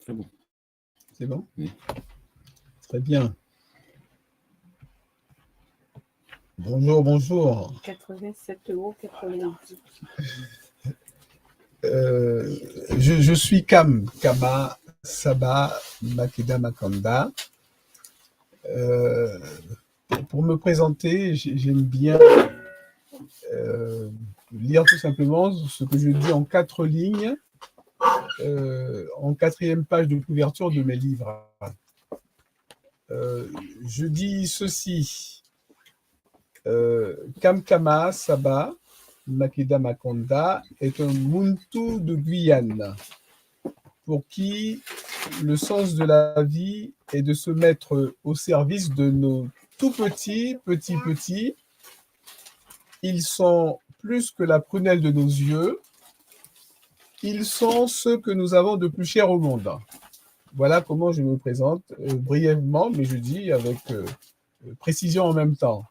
Très bon. C'est bon? Oui. Très bien. Bonjour, bonjour. 87,90 €. Je suis Kama Saba Makeda Makanda. Pour me présenter, j'aime bien lire tout simplement ce que je dis en 4 lignes, en 4e page de couverture de mes livres. Je dis ceci. Kamkama Saba Makeda Makonda est un Muntu de Guyane pour qui le sens de la vie est de se mettre au service de nos tout petits. Ils sont plus que la prunelle de nos yeux. Ils sont ceux que nous avons de plus cher au monde. Voilà comment je me présente, brièvement, mais je dis avec précision en même temps.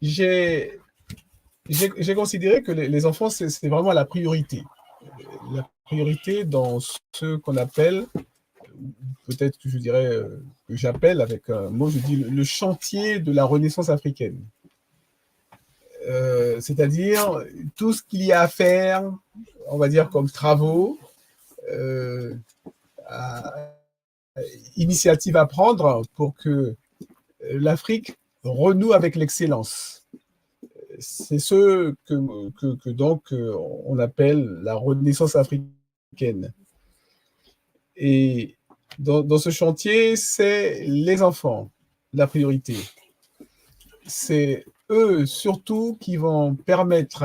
J'ai considéré que les enfants, c'est vraiment la priorité. La priorité dans ce qu'on appelle, peut-être que je dirais, que j'appelle avec un mot, je dis le chantier de la Renaissance africaine. C'est-à-dire tout ce qu'il y a à faire, on va dire comme travaux, initiatives à prendre pour que l'Afrique renoue avec l'excellence. C'est ce que donc on appelle la Renaissance africaine. Et dans ce chantier, c'est les enfants, la priorité. C'est eux surtout qui vont permettre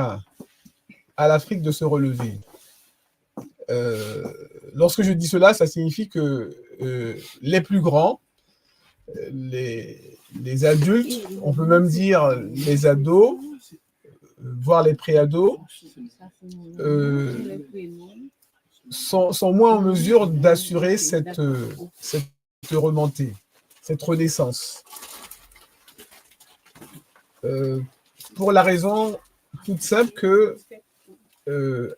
à l'Afrique de se relever. Lorsque je dis cela, ça signifie que les plus grands, les adultes, on peut même dire les ados, voire les préados, sont moins en mesure d'assurer cette remontée, cette renaissance. Pour la raison toute simple que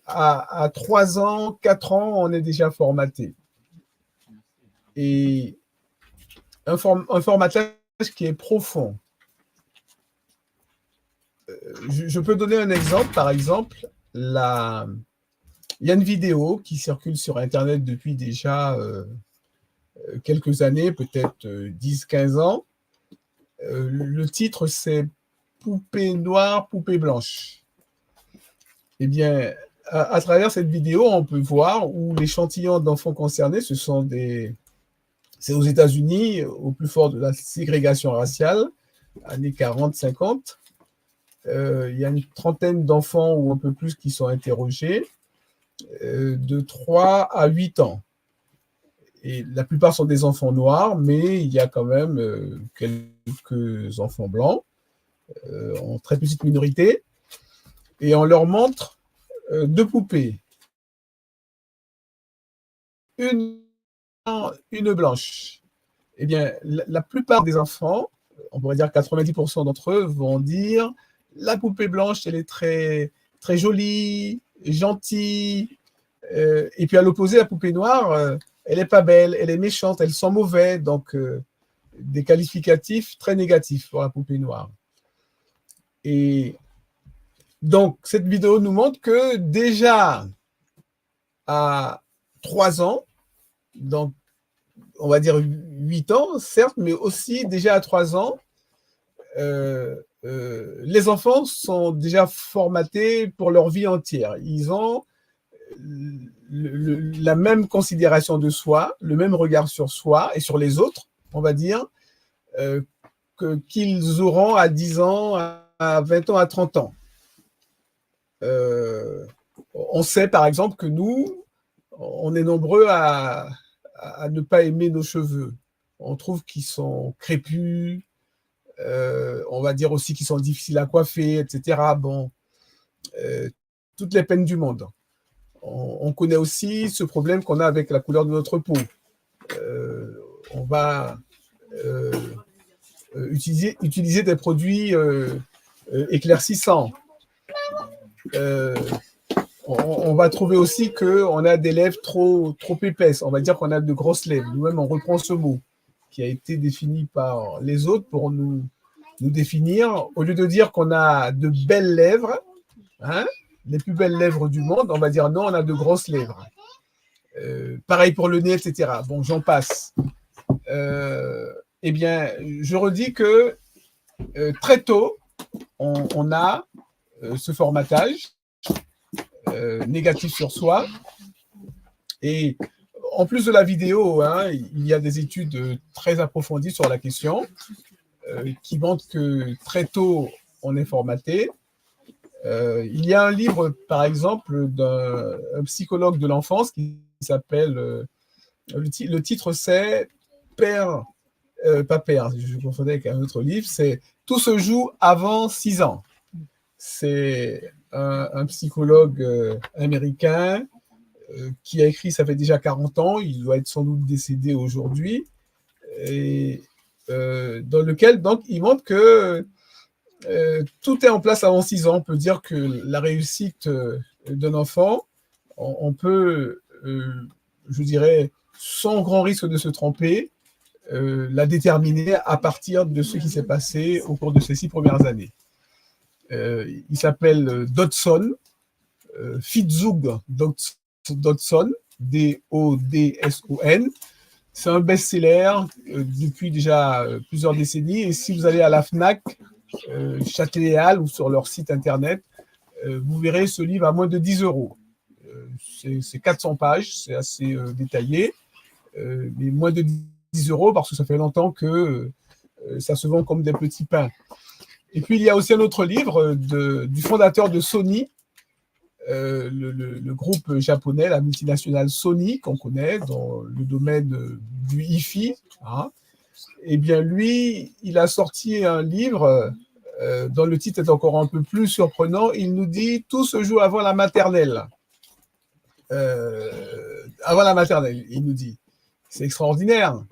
à 3 ans, 4 ans, on est déjà formaté. Et un formatage qui est profond. Je peux donner un exemple. Par exemple, il y a une vidéo qui circule sur Internet depuis déjà quelques années, peut-être 10-15 ans. Le titre, c'est « Poupée noire, poupée blanche ». Eh bien, à travers cette vidéo, on peut voir où l'échantillon d'enfants concernés, c'est aux États-Unis, au plus fort de la ségrégation raciale, années 40-50. Il y a une trentaine d'enfants ou un peu plus qui sont interrogés, de 3 à 8 ans. Et la plupart sont des enfants noirs, mais il y a quand même quelques enfants blancs, en très petite minorité. Et on leur montre 2 poupées. Une blanche. Eh bien, la plupart des enfants, on pourrait dire 90% d'entre eux, vont dire la poupée blanche, elle est très, très jolie, gentille. Et puis à l'opposé, la poupée noire, elle n'est pas belle, elle est méchante, elle sent mauvais. Donc, des qualificatifs très négatifs pour la poupée noire. Et donc, cette vidéo nous montre que déjà à 3 ans, donc on va dire 8 ans, certes, mais aussi déjà à 3 ans, les enfants sont déjà formatés pour leur vie entière. Ils ont la même considération de soi, le même regard sur soi et sur les autres, on va dire, qu'ils auront à 10 ans, à 20 ans, à 30 ans. On sait par exemple que nous, on est nombreux à ne pas aimer nos cheveux. On trouve qu'ils sont crépus, on va dire aussi qu'ils sont difficiles à coiffer, etc. Bon, toutes les peines du monde. On connaît aussi ce problème qu'on a avec la couleur de notre peau. On va utiliser des produits éclaircissants. on va trouver aussi qu'on a des lèvres trop épaisses. On va dire qu'on a de grosses lèvres. Nous-mêmes, on reprend ce mot qui a été défini par les autres pour nous définir. Au lieu de dire qu'on a de belles lèvres, hein, les plus belles lèvres du monde, on va dire non, on a de grosses lèvres. Pareil pour le nez, etc. Bon, j'en passe. Eh bien, je redis que très tôt, on a ce formatage négatif sur soi. Et en plus de la vidéo, hein, il y a des études très approfondies sur la question qui montrent que très tôt, on est formaté. Il y a un livre, par exemple, d'un psychologue de l'enfance qui s'appelle, le titre c'est Père, pas Père, je confondais avec un autre livre, c'est Tout se joue avant 6 ans. C'est un psychologue américain qui a écrit, ça fait déjà 40 ans, il doit être sans doute décédé aujourd'hui, et dans lequel donc, il montre que tout est en place avant 6 ans. On peut dire que la réussite d'un enfant, on peut, je dirais, sans grand risque de se tromper, la déterminer à partir de ce qui s'est passé au cours de ces 6 premières années. Il s'appelle Dodson, Fitzhugh Dodson, D-O-D-S-O-N. C'est un best-seller depuis déjà plusieurs décennies. Et si vous allez à la FNAC, Châtelet Halles ou sur leur site internet, vous verrez ce livre à moins de 10 €. C'est 400 pages, c'est assez détaillé, mais moins de 10 € parce que ça fait longtemps que ça se vend comme des petits pains. Et puis, il y a aussi un autre livre du fondateur de Sony, le groupe japonais, la multinationale Sony, qu'on connaît dans le domaine du hi-fi. Hein. Eh bien, lui, il a sorti un livre dont le titre est encore un peu plus surprenant. Il nous dit « Tout se joue avant la maternelle ». Avant la maternelle, il nous dit. C'est extraordinaire.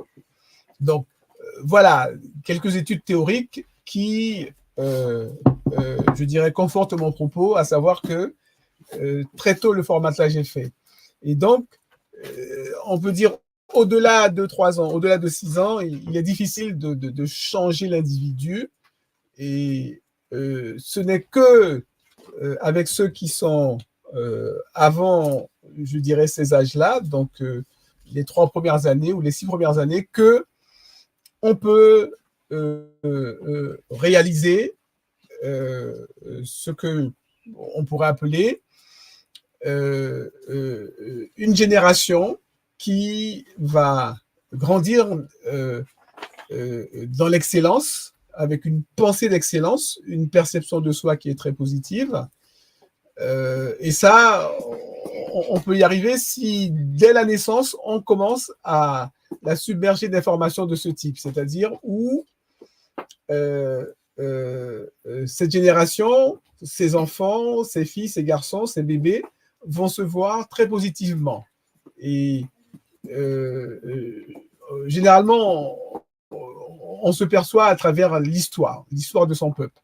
Donc, voilà, quelques études théoriques qui, je dirais, confortent mon propos, à savoir que très tôt, le formatage est fait. Et donc, on peut dire, au-delà de 3 ans, au-delà de 6 ans, il est difficile de changer l'individu. Et ce n'est que avec ceux qui sont avant, je dirais, ces âges-là, donc les 3 premières années ou les 6 premières années, que on peut réaliser ce que on pourrait appeler une génération qui va grandir dans l'excellence, avec une pensée d'excellence, une perception de soi qui est très positive. Et ça, on peut y arriver si, dès la naissance, on commence à la submerger d'informations de ce type, c'est-à-dire où cette génération, ces enfants, ces filles, ces garçons, ces bébés vont se voir très positivement. Et généralement, on se perçoit à travers l'histoire de son peuple.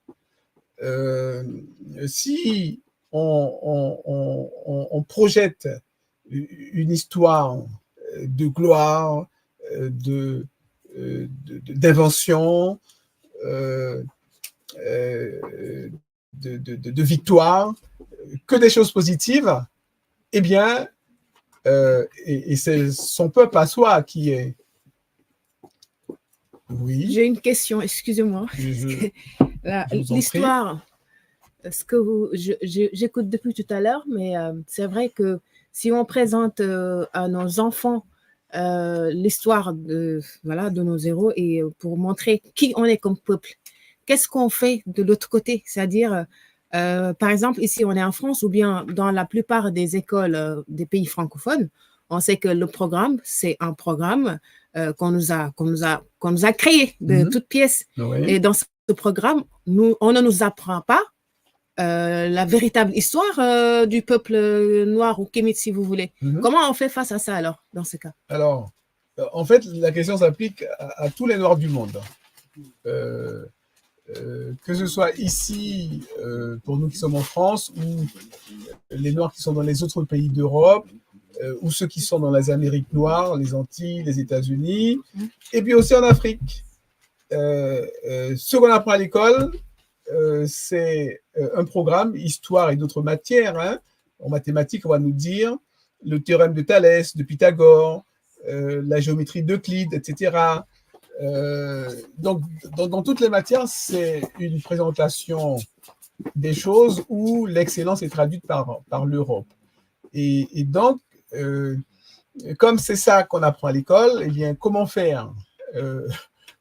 Si on projette une histoire de gloire, d'invention, de victoire, que des choses positives, eh bien, et c'est son peuple à soi qui est... Oui. J'ai une question, excusez-moi. L'histoire, ce que j'écoute depuis tout à l'heure, mais c'est vrai que si on présente à nos enfants l'histoire de nos héros et pour montrer qui on est comme peuple, qu'est-ce qu'on fait de l'autre côté? C'est-à-dire, par exemple, ici on est en France ou bien dans la plupart des écoles des pays francophones, on sait que le programme, c'est un programme qu'on nous a créé de toutes pièces. Oui. Et dans ce programme, on ne nous apprend pas la véritable histoire du peuple noir ou kémite, si vous voulez. Comment on fait face à ça alors, dans ce cas? Alors, en fait, la question s'applique à tous les Noirs du monde. que ce soit ici, pour nous qui sommes en France, ou les Noirs qui sont dans les autres pays d'Europe, ou ceux qui sont dans les Amériques noires, les Antilles, les États-Unis, et puis aussi en Afrique. Ce qu'on apprend à l'école, c'est un programme, histoire et d'autres matières. Hein. En mathématiques, on va nous dire le théorème de Thalès, de Pythagore, la géométrie d'Euclide, etc. Donc, dans toutes les matières, c'est une présentation des choses où l'excellence est traduite par l'Europe. Et donc, comme c'est ça qu'on apprend à l'école, eh bien, comment faire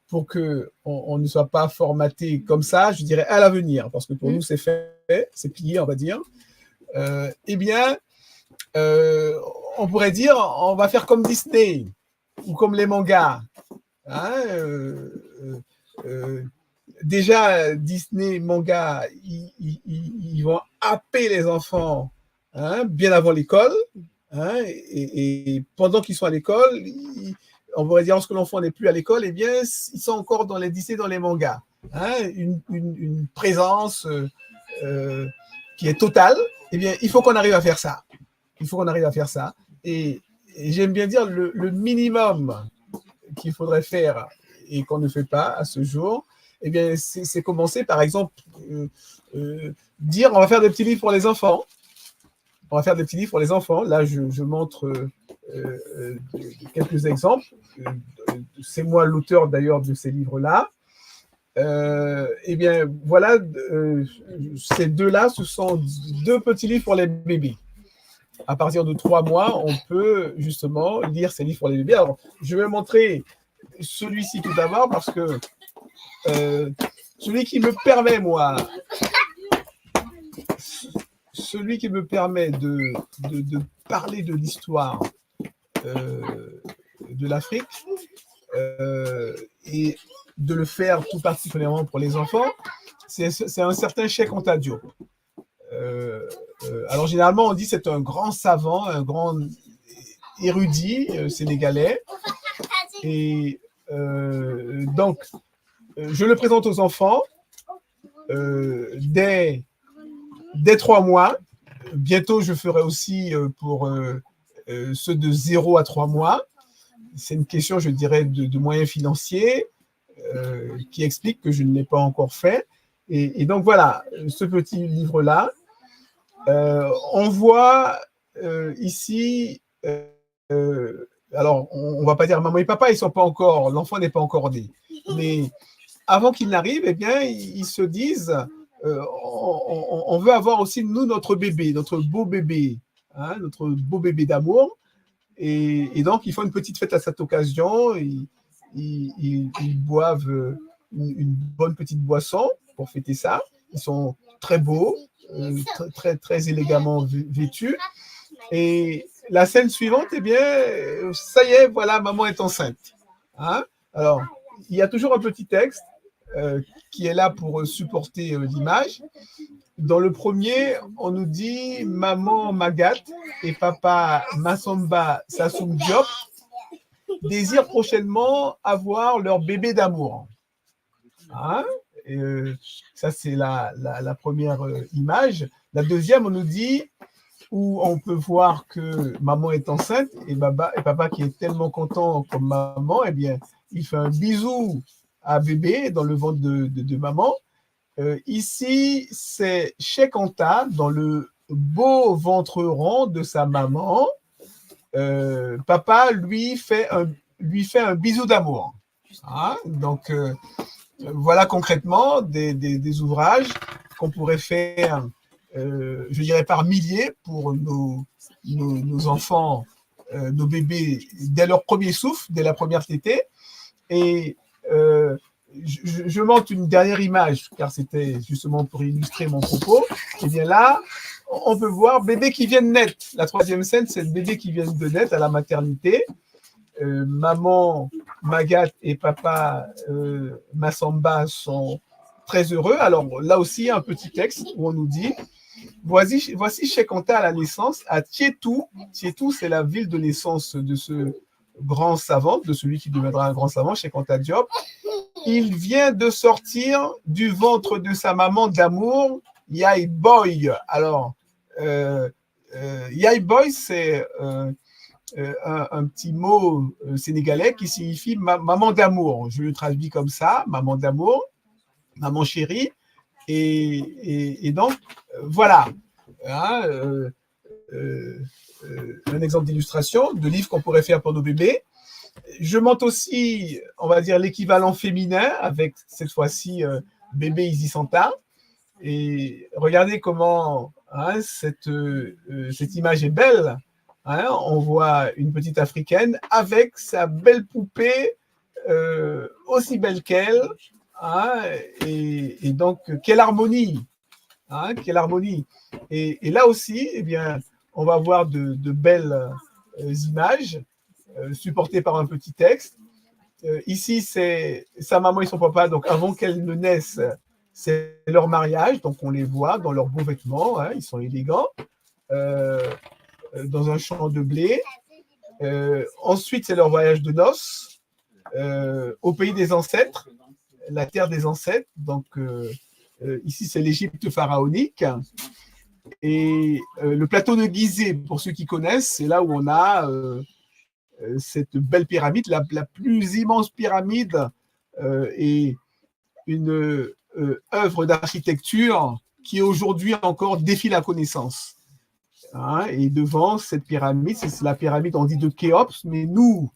pour qu'on ne soit pas formaté comme ça, je dirais, à l'avenir, parce que pour nous, c'est fait, c'est plié, on va dire. Eh bien, on pourrait dire, on va faire comme Disney ou comme les mangas. Hein, déjà, Disney, manga, ils vont happer les enfants hein, bien avant l'école. Hein, et pendant qu'ils sont à l'école, on pourrait dire lorsque l'enfant n'est plus à l'école, eh bien, ils sont encore dans les Disney, dans les mangas. Hein, une présence qui est totale. Eh bien, il faut qu'on arrive à faire ça. Il faut qu'on arrive à faire ça. Et j'aime bien dire le minimum qu'il faudrait faire et qu'on ne fait pas à ce jour, eh bien, c'est commencer, par exemple, dire on va faire des petits livres pour les enfants. On va faire des petits livres pour les enfants. Là, je montre quelques exemples. C'est moi l'auteur d'ailleurs de ces livres-là. Eh bien, voilà, ces deux-là, ce sont deux petits livres pour les bébés. À partir de 3 mois, on peut justement lire ces livres pour les bébés. Alors, je vais montrer celui-ci tout d'abord parce que celui qui me permet, moi, de parler de l'histoire de l'Afrique et de le faire tout particulièrement pour les enfants, c'est un certain Cheikh Anta Diop. Alors généralement on dit c'est un grand savant, un grand érudit sénégalais et donc je le présente aux enfants dès 3 mois. Bientôt je ferai aussi pour ceux de 0 à 3 mois. C'est une question, je dirais, de moyens financiers qui explique que je ne l'ai pas encore fait. Et donc voilà, ce petit livre-là, on voit ici, alors on ne va pas dire maman et papa, ils sont pas encore, l'enfant n'est pas encore né, mais avant qu'il n'arrive, eh bien, ils se disent, on veut avoir aussi nous notre bébé, notre beau bébé, hein, notre beau bébé d'amour, et donc ils font une petite fête à cette occasion, ils boivent une bonne petite boisson pour fêter ça, ils sont très beaux, très élégamment vêtus. Et la scène suivante, eh bien, ça y est, voilà, maman est enceinte. Hein? Alors, il y a toujours un petit texte qui est là pour supporter l'image. Dans le premier, on nous dit maman Magat et papa Massamba Sassoum Diop désirent prochainement avoir leur bébé d'amour. Hein? Ça, c'est la première image. La deuxième, on nous dit, où on peut voir que maman est enceinte et papa qui est tellement content comme maman, eh bien, il fait un bisou à bébé dans le ventre de maman. Ici, c'est Cheikh Anta dans le beau ventre rond de sa maman. Papa lui fait un bisou d'amour. Hein? Donc, voilà concrètement des ouvrages qu'on pourrait faire, je dirais par milliers, pour nos enfants, nos bébés, dès leur premier souffle, dès la première tétée. Et je montre une dernière image, car c'était justement pour illustrer mon propos. Et bien là, on peut voir bébé qui vient de naître. La troisième scène, c'est le bébé qui vient de naître à la maternité. Maman Magat et papa Massamba sont très heureux. Alors là aussi, un petit texte où on nous dit voici Cheikh Anta à la naissance à Tietou. Tietou, c'est la ville de naissance de ce grand savant, de celui qui deviendra un grand savant, Cheikh Anta Diop. il vient de sortir du ventre de sa maman d'amour, Yai Boy. Alors, Yai Boy, c'est un petit mot sénégalais qui signifie maman d'amour. Je le traduis comme ça, maman d'amour, maman chérie. Et donc, voilà. Hein, un exemple d'illustration de livre qu'on pourrait faire pour nos bébés. Je montre aussi, on va dire, l'équivalent féminin avec cette fois-ci bébé Isis Santa. Et regardez comment cette image est belle. Hein, on voit une petite africaine avec sa belle poupée aussi belle qu'elle. Hein, et donc, quelle harmonie! Hein, quelle harmonie! Et là aussi, eh bien, on va voir de belles images supportées par un petit texte. Ici, c'est sa maman et son papa, donc avant qu'elles ne naissent, c'est leur mariage, donc on les voit dans leurs beaux vêtements, hein, ils sont élégants, dans un champ de blé. Ensuite, c'est leur voyage de noces au pays des ancêtres, la terre des ancêtres. Donc, ici, c'est l'Égypte pharaonique. Et le plateau de Gizeh, pour ceux qui connaissent, c'est là où on a cette belle pyramide, la plus immense pyramide et une œuvre d'architecture qui aujourd'hui encore défie la connaissance. Hein, et devant cette pyramide, c'est la pyramide, on dit de Khéops, mais nous,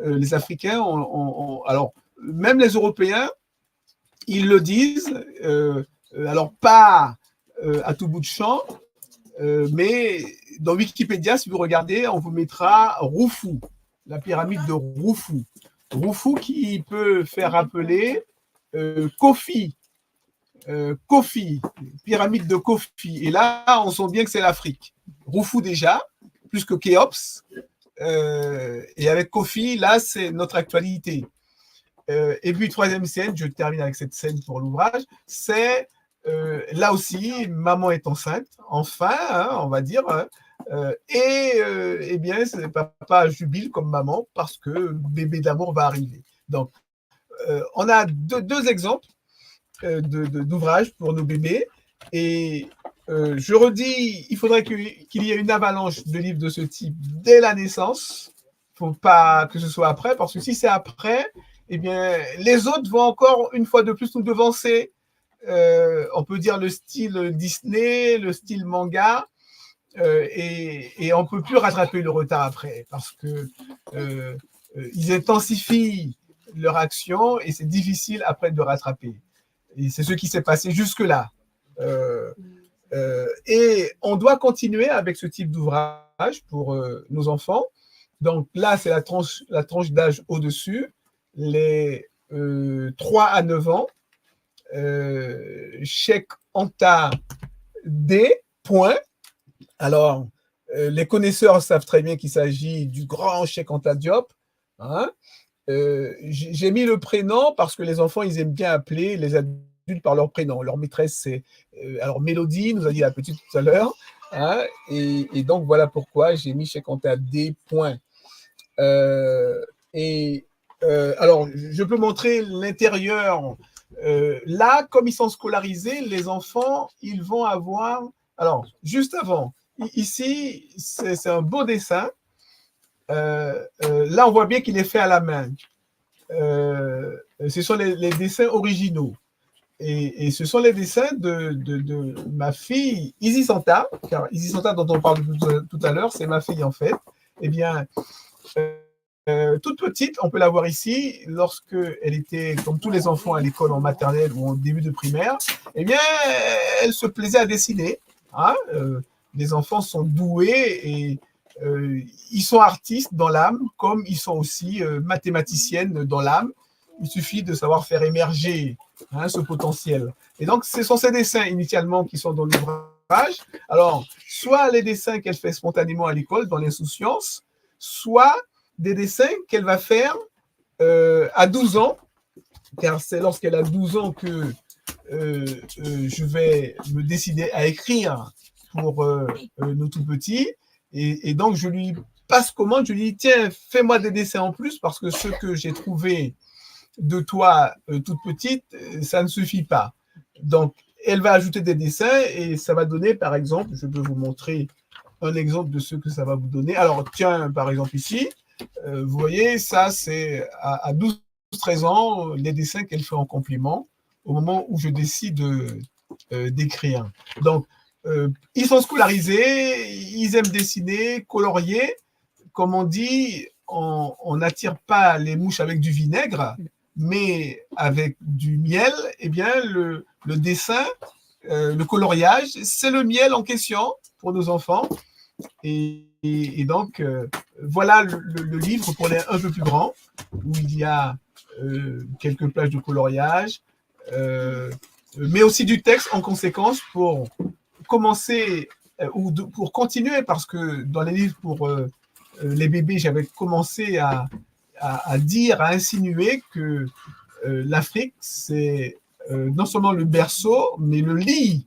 les Africains, alors même les Européens, ils le disent, alors pas à tout bout de champ, mais dans Wikipédia, si vous regardez, on vous mettra Roufou, la pyramide de Roufou. Roufou qui peut faire rappeler Kofi, pyramide de Kofi. Et là, on sent bien que c'est l'Afrique. Roufou déjà, plus que Khéops. Et avec Kofi, là, c'est notre actualité. Et puis, troisième scène, je termine avec cette scène pour l'ouvrage, c'est là aussi, maman est enceinte, enfin, hein, on va dire, eh bien, papa jubile comme maman parce que bébé d'amour va arriver. Donc, on a deux exemples d'ouvrages pour nos bébés. Et je redis, il faudrait qu'il y ait une avalanche de livres de ce type dès la naissance. Il ne faut pas que ce soit après, parce que si c'est après, eh bien, les autres vont encore, une fois de plus, nous devancer. On peut dire le style Disney, le style manga, et on ne peut plus rattraper le retard après, parce que ils intensifient leur action et c'est difficile après de rattraper. Et c'est ce qui s'est passé jusque-là. Et on doit continuer avec ce type d'ouvrage pour nos enfants. Donc là, c'est la tranche d'âge au-dessus, les 3 à 9 ans. Cheikh Anta D. Point. Alors, les connaisseurs savent très bien qu'il s'agit du grand Cheikh Anta Diop. Hein. J'ai mis le prénom parce que les enfants, ils aiment bien appeler les adultes par leur prénom. Leur maîtresse, c'est alors Mélodie, nous a dit la petite tout à l'heure. Hein, et donc, voilà pourquoi j'ai mis Cheikh Anta D. Point. Alors, je peux montrer l'intérieur. Là, comme ils sont scolarisés, les enfants, ils vont avoir... Alors, juste avant, ici, c'est un beau dessin. Là, on voit bien qu'il est fait à la main. Ce sont les dessins originaux. Et ce sont les dessins de ma fille Isis Santa, car Isis Santa, dont on parle tout à l'heure, c'est ma fille en fait. Eh bien, toute petite, on peut la voir ici, lorsqu'elle était, comme tous les enfants à l'école en maternelle ou en début de primaire, eh bien, elle se plaisait à dessiner. Hein, les enfants sont doués et ils sont artistes dans l'âme, comme ils sont aussi mathématiciennes dans l'âme. Il suffit de savoir faire émerger ce potentiel. Et donc, ce sont ces dessins initialement qui sont dans l'ouvrage. Alors, soit les dessins qu'elle fait spontanément à l'école, dans l'insouciance, soit des dessins qu'elle va faire à 12 ans, car c'est lorsqu'elle a 12 ans que je vais me décider à écrire pour nos tout-petits. Et donc, je lui passe commande, je lui dis, tiens, fais-moi des dessins en plus, parce que ceux que j'ai trouvés de toi toute petite, ça ne suffit pas. Donc, elle va ajouter des dessins et ça va donner, par exemple, je peux vous montrer un exemple de ce que ça va vous donner. Alors, tiens, par exemple ici, vous voyez, ça, c'est à 12-13 ans, les dessins qu'elle fait en compliment au moment où je décide d'écrire. Donc, ils sont scolarisés, ils aiment dessiner, colorier. Comme on dit, on n'attire pas les mouches avec du vinaigre, mais avec du miel, eh bien, le dessin, le coloriage, c'est le miel en question pour nos enfants. Et donc, voilà le livre pour les un peu plus grands, où il y a quelques pages de coloriage, mais aussi du texte en conséquence pour commencer ou pour continuer, parce que dans les livres pour les bébés, j'avais commencé à dire, à insinuer que l'Afrique, c'est non seulement le berceau, mais le lit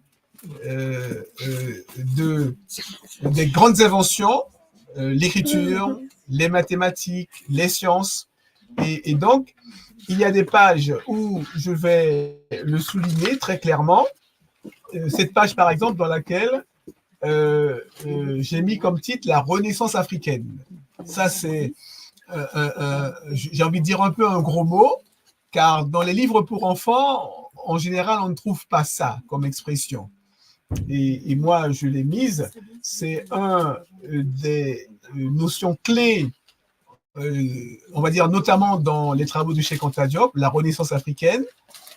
des grandes inventions, l'écriture, les mathématiques, les sciences. Et donc, il y a des pages où je vais le souligner très clairement. Cette page, par exemple, dans laquelle j'ai mis comme titre la Renaissance africaine. Ça, c'est, j'ai envie de dire un peu un gros mot, car dans les livres pour enfants, en général, on ne trouve pas ça comme expression. Et moi, je l'ai mise. C'est un des notions clés, on va dire notamment dans les travaux de Cheikh Anta Diop, la Renaissance africaine.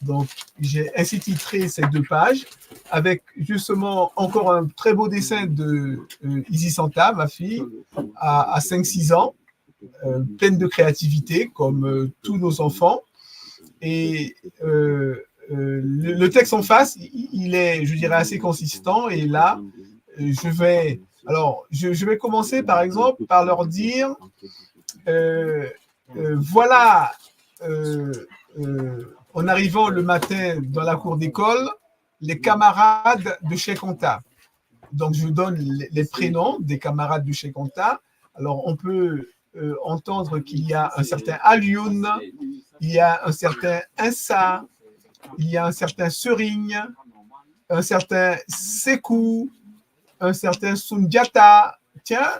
Donc, j'ai ainsi titré ces 2 pages avec justement encore un très beau dessin de Isis Santa, ma fille, à 5-6 ans, pleine de créativité, comme tous nos enfants. Et le texte en face, il est, je dirais, assez consistant. Et là, je vais commencer, par exemple, par leur dire, voilà, en arrivant le matin dans la cour d'école, les camarades de Cheikh Anta. Donc, je donne les prénoms des camarades de Cheikh Anta. Alors, on peut entendre qu'il y a un certain Alioune, il y a un certain Insa, il y a un certain Serigne, un certain Sekou, un certain Sundiata. Tiens,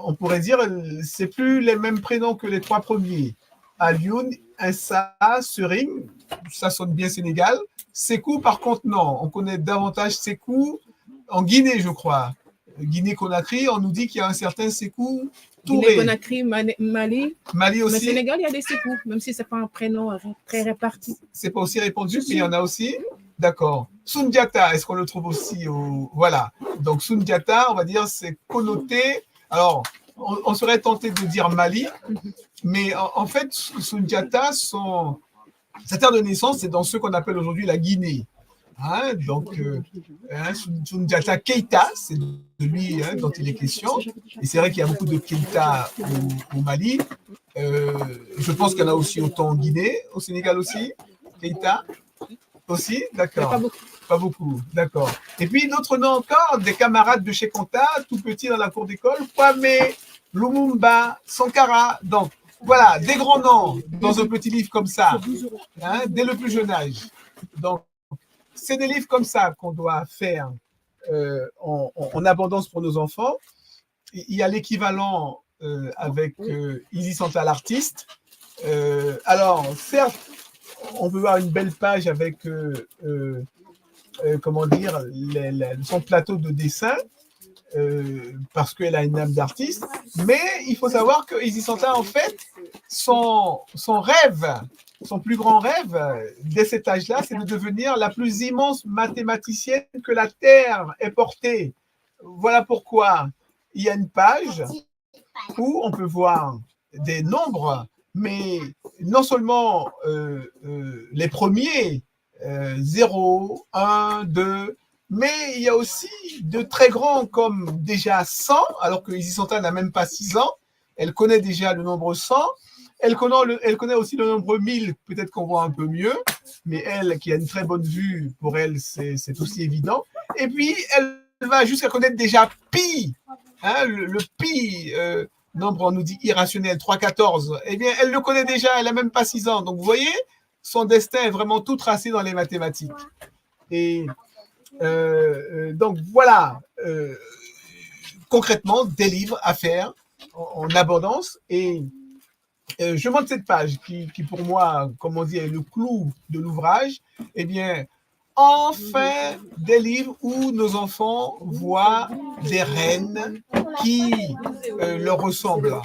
on pourrait dire, c'est plus les mêmes prénoms que les 3 premiers. Alioune, Insa, Serigne, ça sonne bien Sénégal. Sekou, par contre, non. On connaît davantage Sekou en Guinée, je crois. Guinée-Conakry, on nous dit qu'il y a un certain Sekou Touré. Guinée-Conakry, Mali. Mali aussi. Mais Sénégal, il y a des Sekou, même si ce n'est pas un prénom très réparti. C'est pas aussi répandu, mais il y en a aussi. D'accord. Sundiata, est-ce qu'on le trouve aussi Voilà. Donc, Sundiata, on va dire, c'est connoté. Alors, on serait tenté de dire Mali, mais en fait, Sundiata, sa terre de naissance, c'est dans ce qu'on appelle aujourd'hui la Guinée. Hein, donc, Sundiata Keïta, c'est de lui dont il est question. Et c'est vrai qu'il y a beaucoup de Keïta au Mali. Je pense qu'il y en a aussi autant en Guinée, au Sénégal aussi. Keïta aussi, d'accord. Pas beaucoup, d'accord. Et puis d'autres noms encore, des camarades de Cheikh Anta, tout petits dans la cour d'école, Kwame, Lumumba, Sankara. Donc, voilà, des grands noms dans un petit livre comme ça, hein, dès le plus jeune âge. Donc, c'est des livres comme ça qu'on doit faire en abondance pour nos enfants. Il y a l'équivalent avec Isis Santa l'artiste. Alors, certes, on peut voir une belle page avec, comment dire, son plateau de dessin, parce qu'elle a une âme d'artiste. Mais il faut savoir que Isis Santa, en fait, son rêve, son plus grand rêve, dès cet âge-là, c'est de devenir la plus immense mathématicienne que la Terre ait portée. Voilà pourquoi il y a une page où on peut voir des nombres, mais non seulement les premiers, 0, 1, 2, mais il y a aussi de très grands comme déjà 100, alors que Isis Santa n'a même pas 6 ans. Elle connaît déjà le nombre 100. Elle connaît aussi le nombre 1000, peut-être qu'on voit un peu mieux, mais elle, qui a une très bonne vue, pour elle, c'est aussi évident. Et puis, elle va jusqu'à connaître déjà pi, hein, le pi. nombre, on nous dit irrationnel, 3,14, eh bien, elle le connaît déjà, elle n'a même pas 6 ans. Donc, vous voyez, son destin est vraiment tout tracé dans les mathématiques. Et donc, voilà, concrètement, des livres à faire en abondance. Et je montre cette page qui, pour moi, comme on dit, est le clou de l'ouvrage. Eh bien, enfin, des livres où nos enfants voient des reines qui leur ressemblent.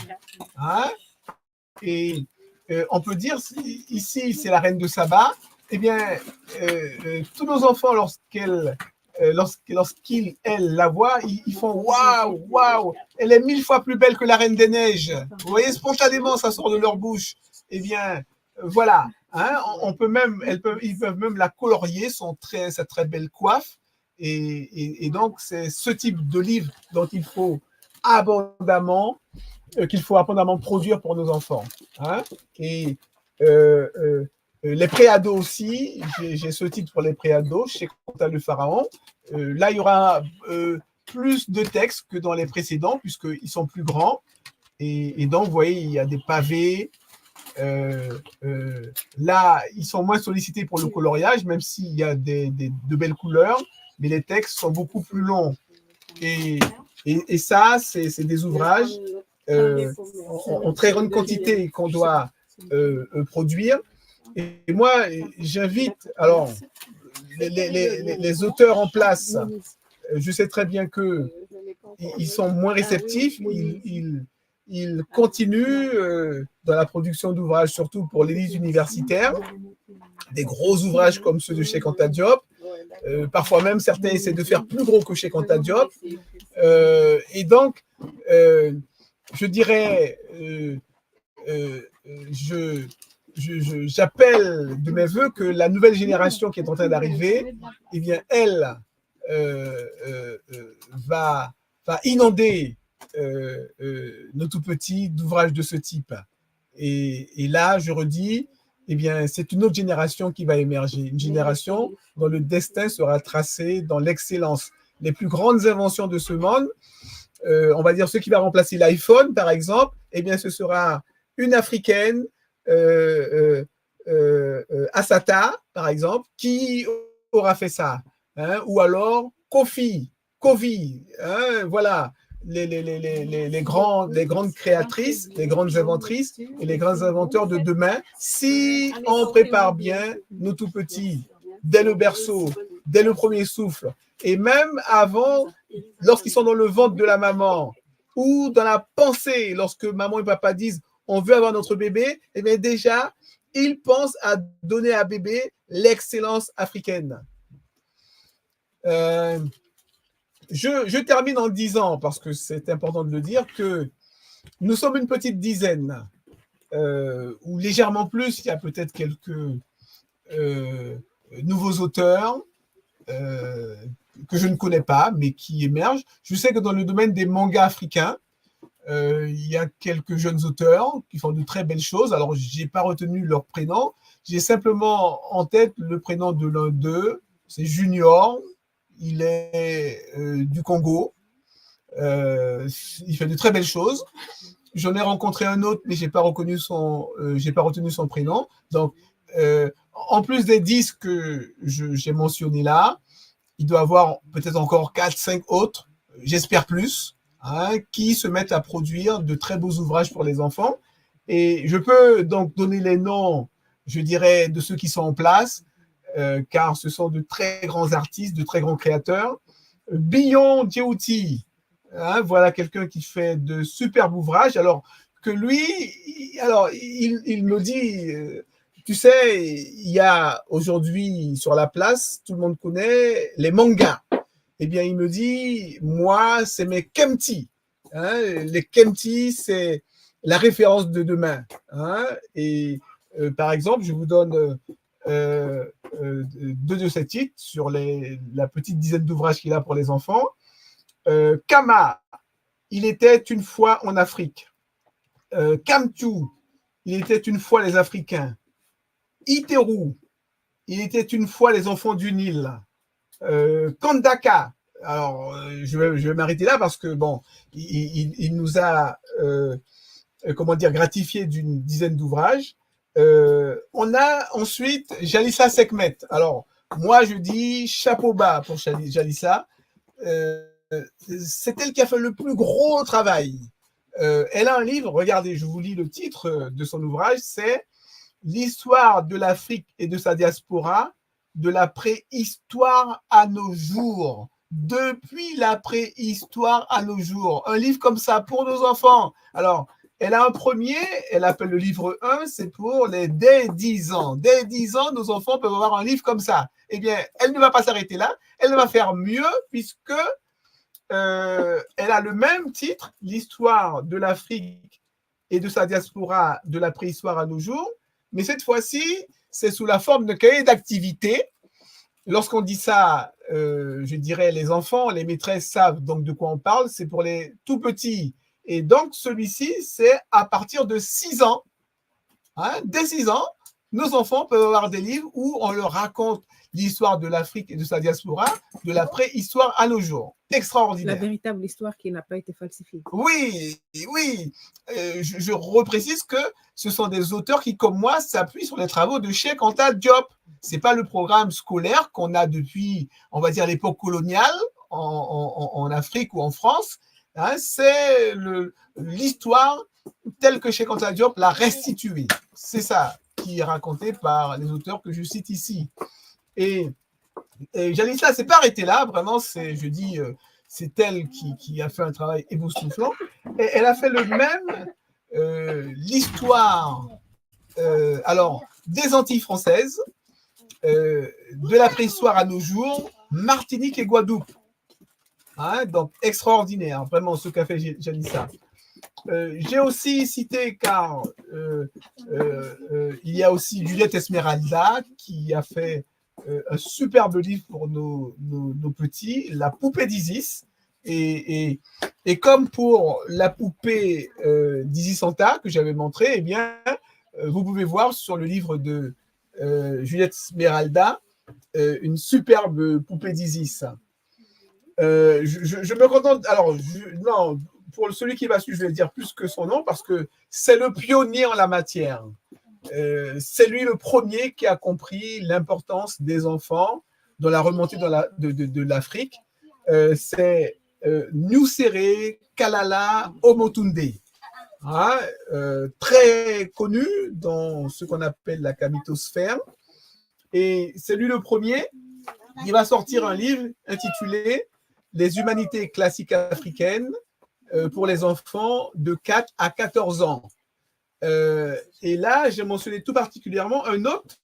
Hein? Et on peut dire, ici, c'est la reine de Saba. Eh bien, tous nos enfants, lorsqu'ils, elles, la voient, ils font waouh, waouh, elle est 1000 fois plus belle que la Reine des Neiges. Vous voyez, spontanément, ça sort de leur bouche. Eh bien, voilà. Hein, on peut même, ils peuvent même la colorier, sa très belle coiffe. Et donc, c'est ce type de livre dont il faut abondamment produire pour nos enfants. Hein. Et les préados aussi, j'ai ce titre pour les préados chez Chantal le Pharaon. Là, il y aura plus de textes que dans les précédents, puisqu'ils sont plus grands. Et donc, vous voyez, il y a des pavés. Là, ils sont moins sollicités pour le coloriage, même s'il y a de belles couleurs, mais les textes sont beaucoup plus longs. Et ça, c'est des ouvrages en très grande quantité qu'on doit produire. Et moi, j'invite, alors, les auteurs en place, je sais très bien qu'ils sont moins réceptifs, ils continuent dans la production d'ouvrages, surtout pour l'élite universitaire, des gros ouvrages comme ceux de Cheikh Anta Diop. Parfois même, certains essaient de faire plus gros que Cheikh Anta Diop. Et donc, je dirais, j'appelle de mes voeux que la nouvelle génération qui est en train d'arriver, eh bien, elle va inonder nos tout petits d'ouvrages de ce type. Et là, je redis, eh bien, c'est une autre génération qui va émerger, une génération dont le destin sera tracé dans l'excellence. Les plus grandes inventions de ce monde, on va dire ce qui va remplacer l'iPhone, par exemple, eh bien, ce sera une Africaine, Assata, par exemple, qui aura fait ça. Hein, ou alors Kofi, hein, voilà, les grandes créatrices, les grandes inventrices et les grands inventeurs de demain, si on prépare bien nos tout petits, dès le berceau, dès le premier souffle, et même avant, lorsqu'ils sont dans le ventre de la maman, ou dans la pensée, lorsque maman et papa disent on veut avoir notre bébé, eh bien déjà, ils pensent à donner à bébé l'excellence africaine. Je termine en disant, parce que c'est important de le dire, que nous sommes une petite dizaine, ou légèrement plus, il y a peut-être quelques nouveaux auteurs que je ne connais pas, mais qui émergent. Je sais que dans le domaine des mangas africains, il y a quelques jeunes auteurs qui font de très belles choses. Alors, je n'ai pas retenu leur prénom. J'ai simplement en tête le prénom de l'un d'eux. C'est Junior. Il est du Congo. Il fait de très belles choses. J'en ai rencontré un autre, mais je n'ai pas retenu son prénom. Donc, en plus des 10 que j'ai mentionnés là, il doit y avoir peut-être encore 4, 5 autres, j'espère plus, hein, qui se mettent à produire de très beaux ouvrages pour les enfants. Et je peux donc donner les noms, je dirais, de ceux qui sont en place, car ce sont de très grands artistes, de très grands créateurs. Billon Djouti, hein, voilà quelqu'un qui fait de superbes ouvrages. Alors que lui, il me dit, tu sais, il y a aujourd'hui sur la place, tout le monde connaît les mangas. Eh bien, il me dit, moi, c'est mes Kemti. Hein, les Kemti, c'est la référence de demain. Hein, et par exemple, je vous donne deux de ces titres sur la petite dizaine d'ouvrages qu'il a pour les enfants. Kama, il était une fois en Afrique. Kamtu, il était une fois les Africains. Iteru, il était une fois les enfants du Nil. Kandaka, alors, je vais m'arrêter là parce que, bon, il nous a, comment dire, gratifié d'une dizaine d'ouvrages. On a ensuite Jalissa Sekhmet. Alors, moi, je dis chapeau bas pour Jalissa. C'est elle qui a fait le plus gros travail. Elle a un livre, regardez, je vous lis le titre de son ouvrage, c'est L'histoire de l'Afrique et de sa diaspora, de la préhistoire à nos jours. Depuis la préhistoire à nos jours. Un livre comme ça pour nos enfants. Alors, elle a un premier, elle appelle le livre 1, c'est pour les dès 10 ans. Dès 10 ans, nos enfants peuvent avoir un livre comme ça. Eh bien, elle ne va pas s'arrêter là, elle va faire mieux puisque elle a le même titre, l'histoire de l'Afrique et de sa diaspora de la préhistoire à nos jours, mais cette fois-ci, c'est sous la forme de cahier d'activité. Lorsqu'on dit ça, je dirais les enfants, les maîtresses savent donc de quoi on parle, c'est pour les tout petits. Et donc, celui-ci, c'est à partir de 6 ans. Hein, dès 6 ans, nos enfants peuvent avoir des livres où on leur raconte l'histoire de l'Afrique et de sa diaspora, de la préhistoire à nos jours. Extraordinaire. La véritable histoire qui n'a pas été falsifiée. Oui, oui. Je reprécise que ce sont des auteurs qui, comme moi, s'appuient sur les travaux de Cheikh Anta Diop. Ce n'est pas le programme scolaire qu'on a depuis, on va dire, l'époque coloniale en Afrique ou en France. Hein, c'est l'histoire telle que Cheikh Anta Diop l'a restituée. C'est ça qui est raconté par les auteurs que je cite ici. Et Jalissa ne s'est pas arrêtée là, vraiment, je dis, c'est elle qui a fait un travail époustouflant. Et elle a fait le même, l'histoire, alors, des Antilles françaises, de la préhistoire à nos jours, Martinique et Guadeloupe. Hein, donc, extraordinaire, vraiment, ce qu'a fait Jalissa. J'ai aussi cité, car il y a aussi Juliette Esmeralda qui a fait un superbe livre pour nos petits, La poupée d'Isis. Et comme pour la poupée d'Isis Anta que j'avais montré, eh bien, vous pouvez voir sur le livre de Juliette Esmeralda une superbe poupée d'Isis. Je me contente. Alors, non, pour celui qui va suivre, je vais dire plus que son nom parce que c'est le pionnier en la matière. C'est lui le premier qui a compris l'importance des enfants dans la remontée de l'Afrique. C'est Nusere Kalala Omotunde, hein, très connu dans ce qu'on appelle la camitosphère. Et c'est lui le premier. Il va sortir un livre intitulé Les humanités classiques africaines pour les enfants de 4 à 14 ans. Et là, j'ai mentionné tout particulièrement un autre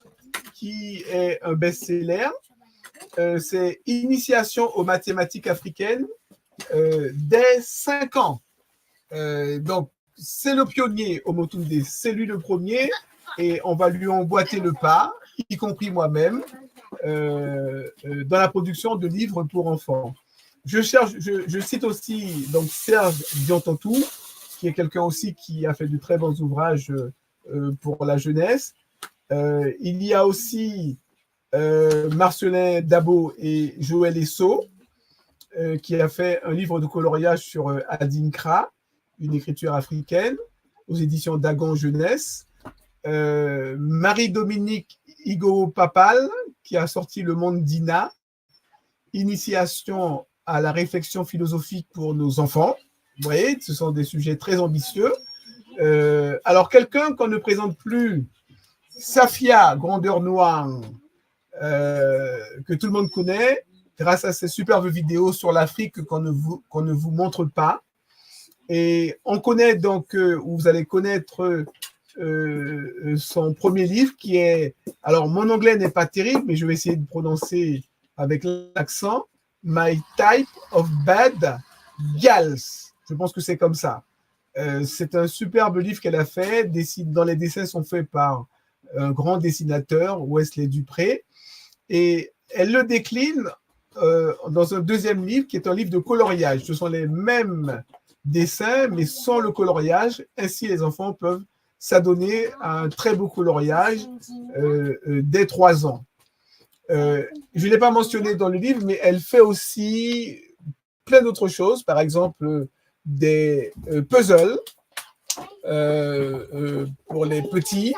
qui est un best-seller. C'est Initiation aux mathématiques africaines dès 5 ans. Donc, c'est le pionnier, Omotunde, c'est lui le premier, et on va lui emboîter le pas, y compris moi-même, dans la production de livres pour enfants. Je cite aussi donc, Serge Diantantou, qui est quelqu'un aussi qui a fait de très bons ouvrages pour la jeunesse. Il y a aussi Marcelin Dabo et Joël Esso, qui a fait un livre de coloriage sur Adinkra, une écriture africaine, aux éditions Dagon Jeunesse. Marie-Dominique Higo-Papal, qui a sorti Le Monde d'Ina, Initiation à la réflexion philosophique pour nos enfants. Vous voyez, ce sont des sujets très ambitieux. Alors, quelqu'un qu'on ne présente plus, Safia, Grandeur Noire, que tout le monde connaît, grâce à ses superbes vidéos sur l'Afrique qu'on ne vous montre pas. Et on connaît donc, vous allez connaître son premier livre qui est, alors mon anglais n'est pas terrible, mais je vais essayer de prononcer avec l'accent, My Type of Bad Gals. Je pense que c'est comme ça. C'est un superbe livre qu'elle a fait, dont les dessins sont faits par un grand dessinateur, Wesley Dupré, et elle le décline dans un deuxième livre qui est un livre de coloriage. Ce sont les mêmes dessins, mais sans le coloriage. Ainsi, les enfants peuvent s'adonner à un très beau coloriage dès 3 ans. Je ne l'ai pas mentionné dans le livre, mais elle fait aussi plein d'autres choses, par exemple des puzzles pour les petits.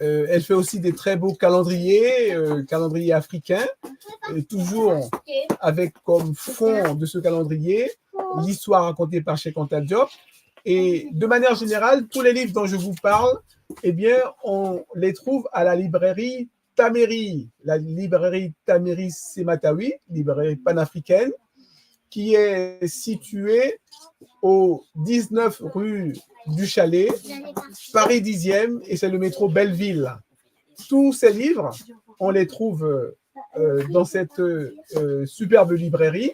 Elle fait aussi des très beaux calendriers, calendriers africains, toujours avec comme fond de ce calendrier l'histoire racontée par Cheikh Anta Diop. Et de manière générale, tous les livres dont je vous parle, eh bien, on les trouve à la librairie Taméry, la librairie Taméry Sematawi, librairie panafricaine, qui est située au 19 rue du Chalet, Paris 10e, et c'est le métro Belleville. Tous ces livres, on les trouve dans cette superbe librairie.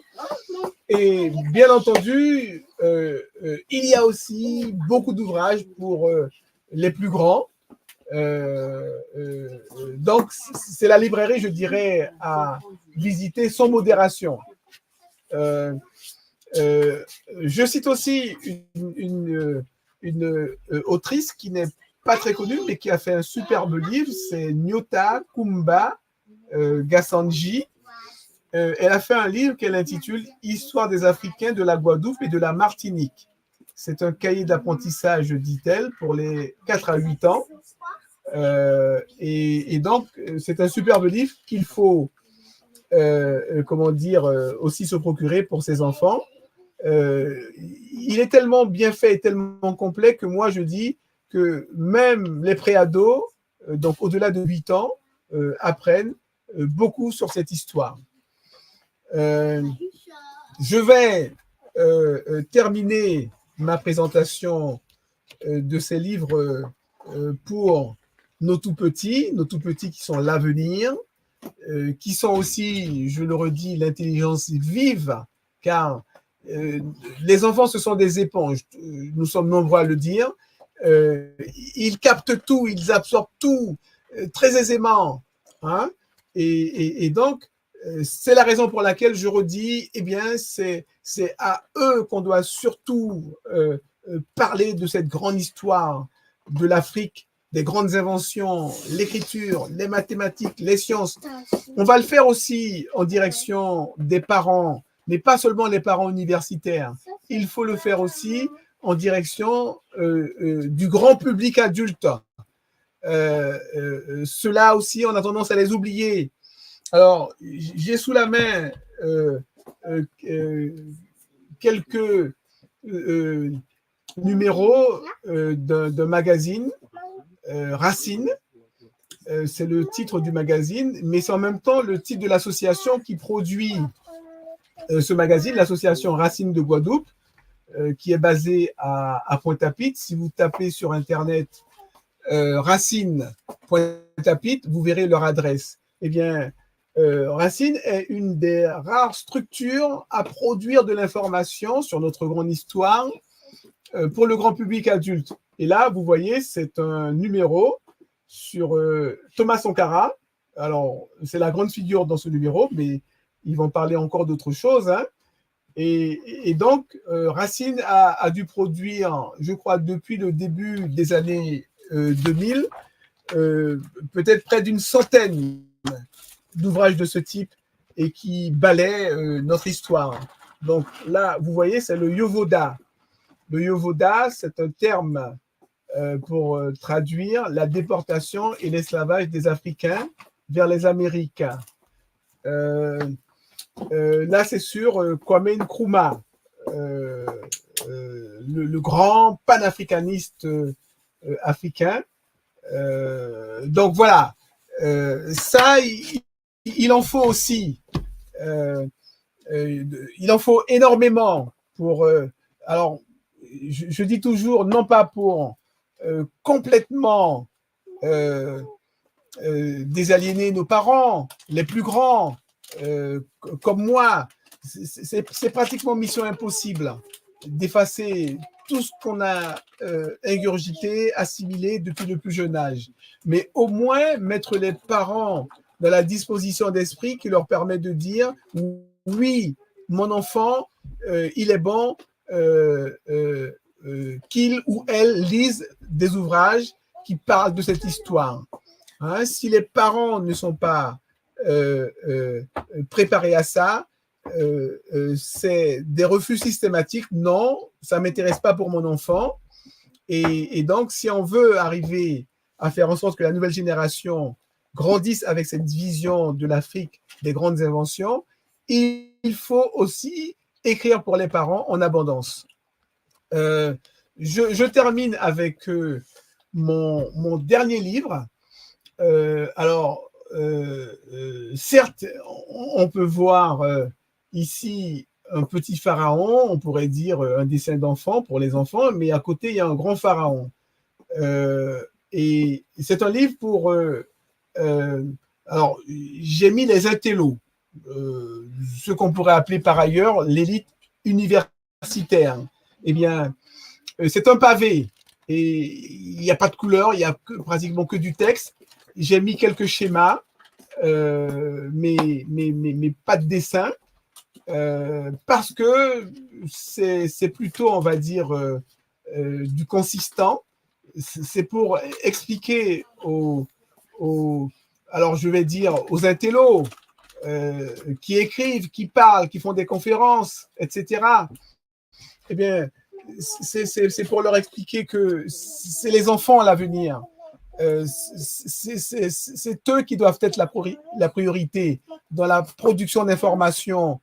Et bien entendu, il y a aussi beaucoup d'ouvrages pour les plus grands. Donc, c'est la librairie, je dirais, à visiter sans modération. Je cite aussi une autrice qui n'est pas très connue, mais qui a fait un superbe livre, c'est Nyota Kumba Gassanji. Elle a fait un livre qu'elle intitule « Histoire des Africains de la Guadeloupe et de la Martinique ». C'est un cahier d'apprentissage, dit-elle, pour les 4 à 8 ans. Et donc, c'est un superbe livre qu'il faut, comment dire, aussi se procurer pour ses enfants. Il est tellement bien fait et tellement complet que moi, je dis que même les préados, donc au-delà de 8 ans, apprennent beaucoup sur cette histoire. Je vais terminer ma présentation de ces livres pour nos tout-petits qui sont l'avenir, qui sont aussi, je le redis, l'intelligence vive, car les enfants, ce sont des éponges, nous sommes nombreux à le dire, ils captent tout, ils absorbent tout très aisément, hein, et donc, c'est la raison pour laquelle je redis, eh bien, c'est à eux qu'on doit surtout parler de cette grande histoire de l'Afrique, des grandes inventions, l'écriture, les mathématiques, les sciences. On va le faire aussi en direction des parents, mais pas seulement les parents universitaires. Il faut le faire aussi en direction du grand public adulte. Ceux-là aussi, on a tendance à les oublier. Alors, j'ai sous la main quelques numéros d'un magazine, Racine. C'est le titre du magazine, mais c'est en même temps le titre de l'association qui produit ce magazine, l'association Racine de Guadeloupe, qui est basée à Pointe-à-Pitre. Si vous tapez sur Internet Racine Pointe-à-Pitre, vous verrez leur adresse. Eh bien, Racine est une des rares structures à produire de l'information sur notre grande histoire pour le grand public adulte. Et là, vous voyez, c'est un numéro sur Thomas Sankara. Alors, c'est la grande figure dans ce numéro, mais ils vont parler encore d'autres choses, hein. Et donc, Racine a dû produire, je crois, depuis le début des années 2000, peut-être près d'une centaine d'ouvrages de ce type et qui balaient notre histoire. Donc là, vous voyez, c'est le Yovoda. Le Yovoda, c'est un terme pour traduire la déportation et l'esclavage des Africains vers les Amériques. Là, c'est sur Kwame Nkrumah, le grand panafricaniste africain. Donc voilà, ça, il en faut aussi. Il en faut énormément pour. Alors, je dis toujours, non pas pour complètement désaliéner nos parents, les plus grands, comme moi. C'est pratiquement mission impossible d'effacer tout ce qu'on a ingurgité, assimilé depuis le plus jeune âge. Mais au moins mettre les parents dans la disposition d'esprit qui leur permet de dire oui, mon enfant, il est bon qu'il ou elle lise des ouvrages qui parlent de cette histoire. Hein, si les parents ne sont pas préparés à ça, c'est des refus systématiques. Non, ça ne m'intéresse pas pour mon enfant. Et donc, si on veut arriver à faire en sorte que la nouvelle génération grandisse avec cette vision de l'Afrique, des grandes inventions, il faut aussi écrire pour les parents en abondance. Je termine avec mon dernier livre. Alors, certes, on peut voir ici un petit pharaon, on pourrait dire un dessin d'enfant pour les enfants, mais à côté, il y a un grand pharaon. Et c'est un livre pour... alors, j'ai mis les intellos, ce qu'on pourrait appeler par ailleurs l'élite universitaire. Eh bien, c'est un pavé et il n'y a pas de couleur, il n'y a pratiquement que du texte. J'ai mis quelques schémas, mais pas de dessin, parce que c'est plutôt, on va dire, du consistant. C'est pour expliquer alors je vais dire aux intellos qui écrivent, qui parlent, qui font des conférences, etc. Eh bien, c'est pour leur expliquer que c'est les enfants à l'avenir. C'est eux qui doivent être la priorité dans la production d'informations,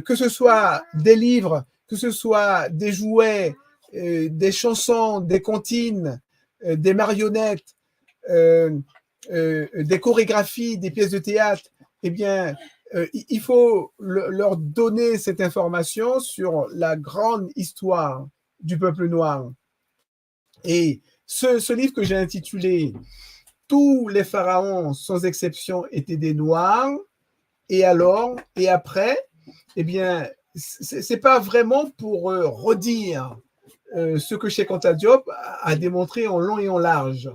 que ce soit des livres, que ce soit des jouets, des chansons, des comptines, des marionnettes, des chorégraphies, des pièces de théâtre. Eh bien, il faut leur donner cette information sur la grande histoire du peuple noir. Et ce livre que j'ai intitulé « Tous les pharaons, sans exception, étaient des Noirs », et alors, et après, eh bien, c'est pas vraiment pour redire ce que Cheikh Anta Diop a démontré en long et en large,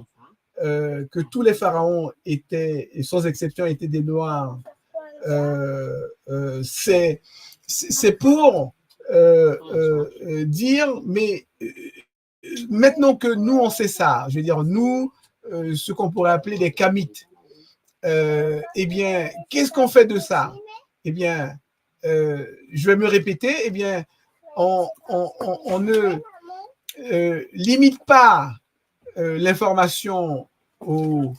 que tous les pharaons étaient, et sans exception, étaient des Noirs. C'est pour dire, mais maintenant que nous, on sait ça, je veux dire, nous, ce qu'on pourrait appeler les Kamites, eh bien, qu'est-ce qu'on fait de ça? Eh bien, je vais me répéter, eh bien, on ne limite pas l'information au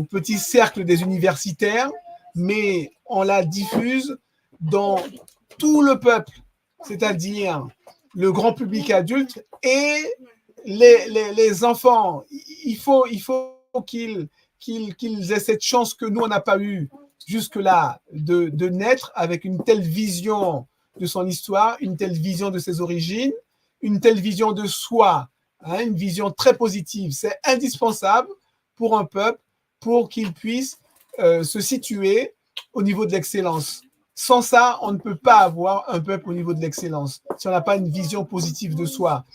petit cercle des universitaires, mais on la diffuse dans tout le peuple, c'est-à-dire le grand public adulte et les enfants. Il faut qu'ils aient cette chance que nous, on n'a pas eu jusque-là de naître avec une telle vision de son histoire, une telle vision de ses origines, une telle vision de soi, hein, une vision très positive. C'est indispensable pour un peuple pour qu'il puisse se situer au niveau de l'excellence. Sans ça, on ne peut pas avoir un peuple au niveau de l'excellence, si on n'a pas une vision positive de soi.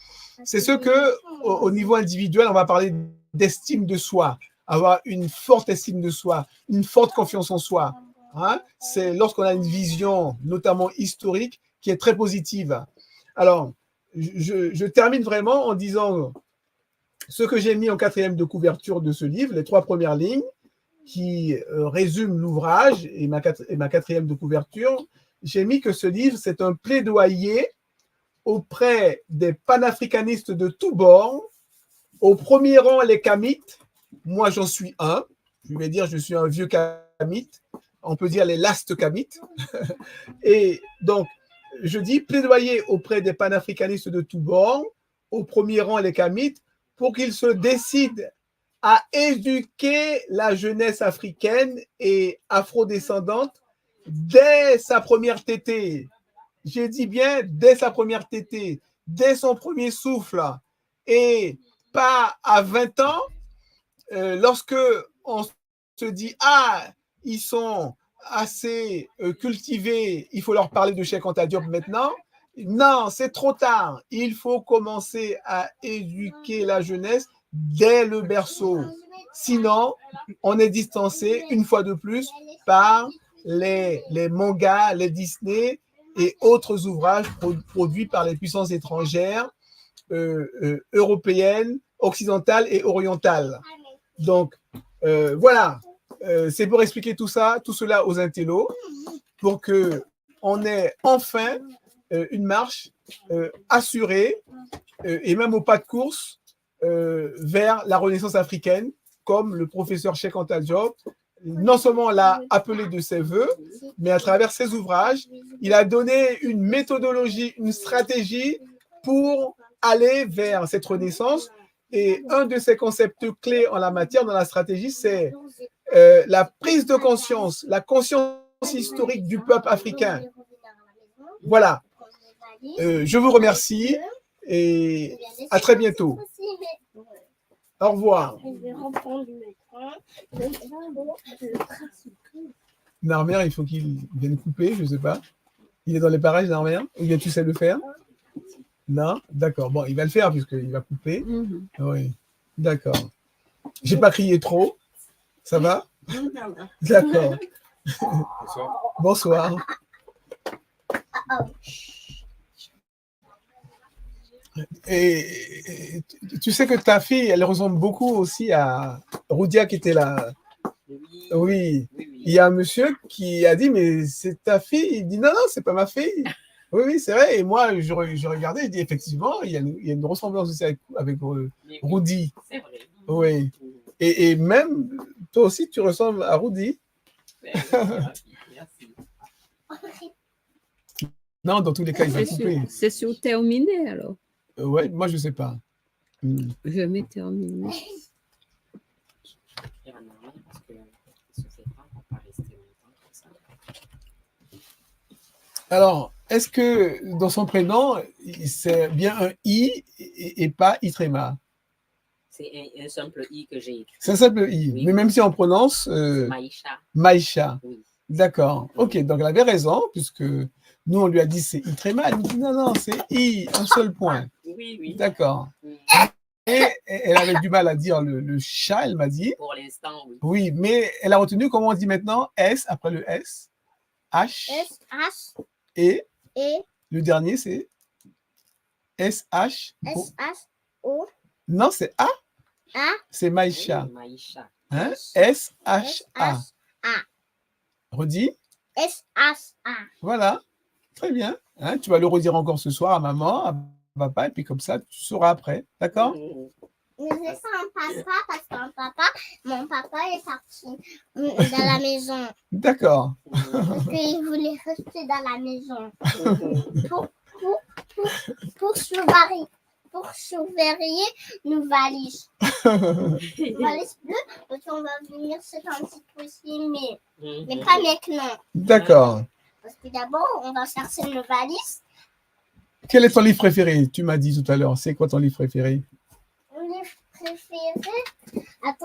C'est ce que, au niveau individuel, on va parler d'estime de soi, avoir une forte estime de soi, une forte confiance en soi. Hein? C'est lorsqu'on a une vision, notamment historique, qui est très positive. Alors, je termine vraiment en disant ce que j'ai mis en 4e de couverture de ce livre, les 3 premières lignes, qui résument l'ouvrage et ma 4e de couverture. J'ai mis que ce livre, c'est un plaidoyer auprès des panafricanistes de tous bords, au premier rang les Kamites. Moi, j'en suis un. Je vais dire, je suis un vieux Kamite. On peut dire les last Kamites. Et donc, je dis plaidoyer auprès des panafricanistes de tous bords, au premier rang les Kamites, pour qu'ils se décident à éduquer la jeunesse africaine et afrodescendante dès sa première tétée. J'ai dit bien dès sa première tétée, dès son premier souffle, et pas à 20 ans, lorsque on se dit « Ah, ils sont assez cultivés, il faut leur parler de Cheikh Anta Diop maintenant ». Non, c'est trop tard. Il faut commencer à éduquer la jeunesse dès le berceau. Sinon, on est distancé une fois de plus par les mangas, les Disney et autres ouvrages produits par les puissances étrangères, européennes, occidentales et orientales. Donc, voilà, c'est pour expliquer tout ça, tout cela aux intellos, pour que on ait enfin une marche assurée et même au pas de course vers la Renaissance africaine, comme le professeur Cheikh Anta Diop non seulement l'a appelé de ses voeux, mais à travers ses ouvrages, il a donné une méthodologie, une stratégie pour aller vers cette renaissance. Et un de ses concepts clés en la matière, dans la stratégie, c'est la prise de conscience, la conscience historique du peuple africain. Voilà. Je vous remercie et à très bientôt. Au revoir. Narmer, il faut qu'il vienne couper, je ne sais pas. Il est dans les parages, Narmer? Ou bien tu sais le faire? Non? D'accord. Bon, il va le faire puisqu'il va couper. Oui. D'accord. J'ai pas crié trop. Ça va? D'accord. Bonsoir. Et tu sais que ta fille, elle ressemble beaucoup aussi à Roudia qui était là. Oui. Il y a un monsieur qui a dit, mais c'est ta fille? Il dit, non, non, c'est pas ma fille. Oui, oui, c'est vrai. Et moi, je regardais, je dis, effectivement, il y a une ressemblance aussi avec Rudy. C'est vrai. Oui. Et même, toi aussi, tu ressembles à Rudy. Merci. Non, dans tous les cas, il va couper. C'est sur terminé, alors. Ouais, moi, je ne sais pas. Je vais terminer. Parce que ce fait pas, on va pas rester longtemps comme ça. Alors, est-ce que dans son prénom, c'est bien un I et pas Itrema? C'est un simple I que j'ai écrit. C'est un simple I, Oui. mais même si on prononce Maïcha. Maïcha. Oui. D'accord. Ok, donc elle avait raison, puisque nous, on lui a dit c'est Itrema. Elle nous dit non, non, c'est I, un seul point. Oui, oui. D'accord. Oui. Et elle avait du mal à dire le chat, elle m'a dit. Pour l'instant, oui. Oui, mais elle a retenu comment on dit maintenant S après le S. H. S, H, Et E, le dernier, c'est S-H. S, H, O, Non, c'est A. A, C'est Maïcha. Oui, Maïcha. Hein? S, S-H-A. H, A, Redis. S, H, A. Voilà. Très bien. Hein? Tu vas le redire encore ce soir à maman, à papa, et puis comme ça, tu sauras après. D'accord? Mais c'est pas un papa parce qu'un papa, mon papa est parti dans la maison. D'accord. Parce qu'il voulait rester dans la maison. Pour surveiller nos valises. Valises bleues, parce qu'on va venir se sentir aussi, mais pas maintenant. D'accord. Parce que d'abord, on va chercher nos valises. Quel est ton livre préféré? Tu m'as dit tout à l'heure. C'est quoi ton livre préféré? Mon livre préféré,